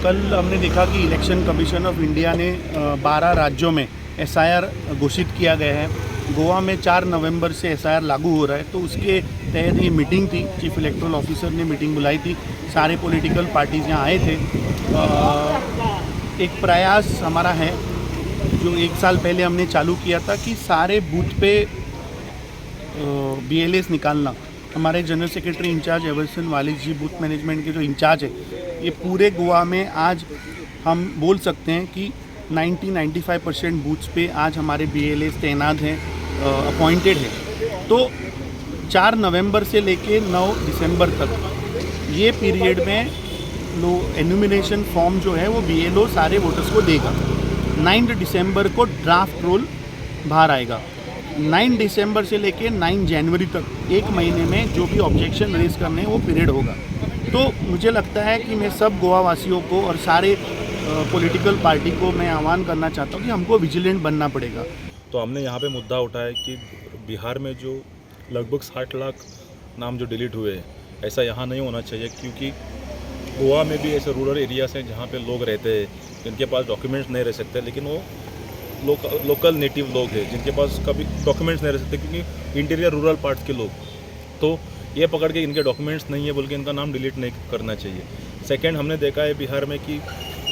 कल हमने देखा कि इलेक्शन कमीशन ऑफ इंडिया ने 12 राज्यों में एसआईआर घोषित किया गया है। गोवा में 4 नवंबर से एसआईआर लागू हो रहा है, तो उसके तहत ये मीटिंग थी। चीफ इलेक्टोरल ऑफिसर ने मीटिंग बुलाई थी, सारे पॉलिटिकल पार्टीज यहाँ आए थे। एक प्रयास हमारा है जो 1 साल पहले हमने चालू किया था कि सारे बूथ पे BLAs निकालना। हमारे general secretary incharge Everson Wallis ji, booth management के जो इंचार्ज है, ये पूरे गोवा में आज हम बोल सकते हैं कि 90-95% बूथ्स पे आज हमारे BLAs तैनात हैं, अपॉइंटेड है। तो 4 नवंबर से लेके 9 दिसंबर तक ये पीरियड में एनुमिनेशन फॉर्म जो है वो BLO सारे वोटर्स को देगा। 9 दिसंबर को ड्राफ्ट रोल बाहर आएगा। 9 दिसंबर से लेके 9 जनवरी तक 1 महीने में जो भी ऑब्जेक्शन रेज करने हैं वो पीरियड होगा। तो मुझे लगता है कि मैं सब गोवा वासियों को और सारे पॉलिटिकल पार्टी को मैं आह्वान करना चाहता हूँ कि हमको विजिलेंट बनना पड़ेगा। तो हमने यहाँ पे मुद्दा उठाया कि बिहार में जो लगभग 60 लाख नाम जो डिलीट हुए हैं, ऐसा यहाँ नहीं होना चाहिए, क्योंकि गोवा में भी ऐसे रूरल एरियाज हैं जहाँ पे लोग रहते हैं जिनके पास डॉक्यूमेंट्स नहीं रह सकते, लेकिन वो लोकल नेटिव लोग हैं जिनके पास कभी डॉक्यूमेंट्स नहीं रह सकते, क्योंकि इंटीरियर रूरल पार्ट्स के लोग। तो ये पकड़ के इनके डॉक्यूमेंट्स नहीं है बोल के इनका नाम डिलीट नहीं करना चाहिए। सेकंड, हमने देखा है बिहार में कि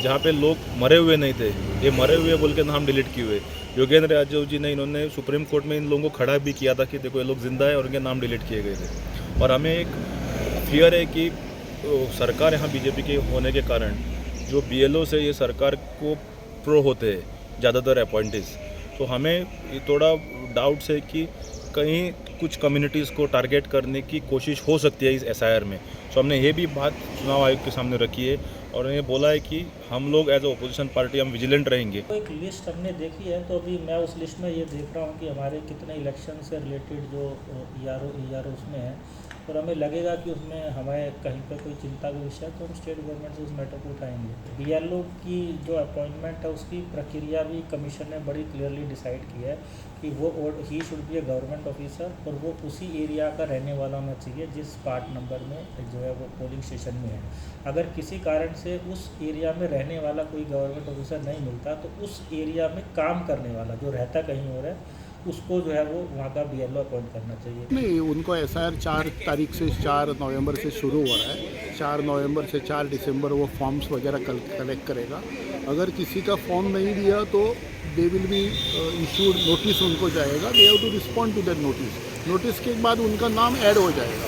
जहाँ पे लोग मरे हुए नहीं थे, ये मरे हुए बोल के नाम डिलीट किए हुए। योगेंद्र यादव जी ने इन्होंने सुप्रीम कोर्ट में इन लोगों को खड़ा भी किया था कि देखो ये लोग जिंदा है और इनके नाम डिलीट किए गए थे। और हमें एक फियर है कि सरकार यहाँ बीजेपी के होने के कारण जो BLO से ये सरकार को प्रो होते हैं ज़्यादातर अपॉइंटीज, तो हमें थोड़ा डाउट्स है कि कहीं कुछ कम्युनिटीज़ को टारगेट करने की कोशिश हो सकती है इस SIR में। तो हमने ये भी बात चुनाव आयोग के सामने रखी है और उन्हें बोला है कि हम लोग एज ए ओपोजिशन पार्टी हम विजिलेंट रहेंगे। तो एक लिस्ट हमने देखी है, तो अभी मैं उस लिस्ट में ये देख रहा हूँ कि हमारे कितने इलेक्शन से रिलेटेड जो ERO उसमें है, और हमें लगेगा कि उसमें हमें कहीं पर कोई चिंता का विषय है तो हम स्टेट गवर्नमेंट से उस मैटर को उठाएंगे। BLO की जो अपॉइंटमेंट है उसकी प्रक्रिया भी कमीशन ने बड़ी क्लियरली डिसाइड की है कि वो he should be A government officer और वो उसी एरिया का रहने वाला होना चाहिए जिस पार्ट नंबर में जो है वो पोलिंग स्टेशन में है। अगर किसी कारण से उस एरिया में रहने वाला कोई गवर्नमेंट ऑफिसर नहीं मिलता तो उस एरिया में काम करने वाला जो रहता कहीं और है उसको जो है वो वहाँ का BLO अपॉइंट करना चाहिए। नहीं, उनको SIR 4 तारीख से 4 नवंबर से शुरू हो रहा है। 4 नवंबर से 4 दिसंबर वो फॉर्म्स वगैरह कलेक्ट करेगा। अगर किसी का फॉर्म नहीं दिया तो they will be issued notice, उनको जाएगा। They have to respond to that notice. Notice के बाद उनका नाम ऐड हो जाएगा।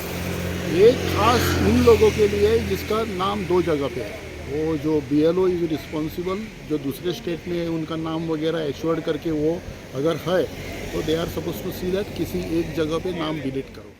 ये खास इन लोगों के लिए जिसका नाम 2 जगह पे है, वो जो BLO इज़ रिस्पॉन्सिबल, जो दूसरे स्टेट में है उनका नाम वगैरह एश्योर्ड करके वो अगर है तो they are suppose to see that किसी एक जगह पे नाम डिलीट करो।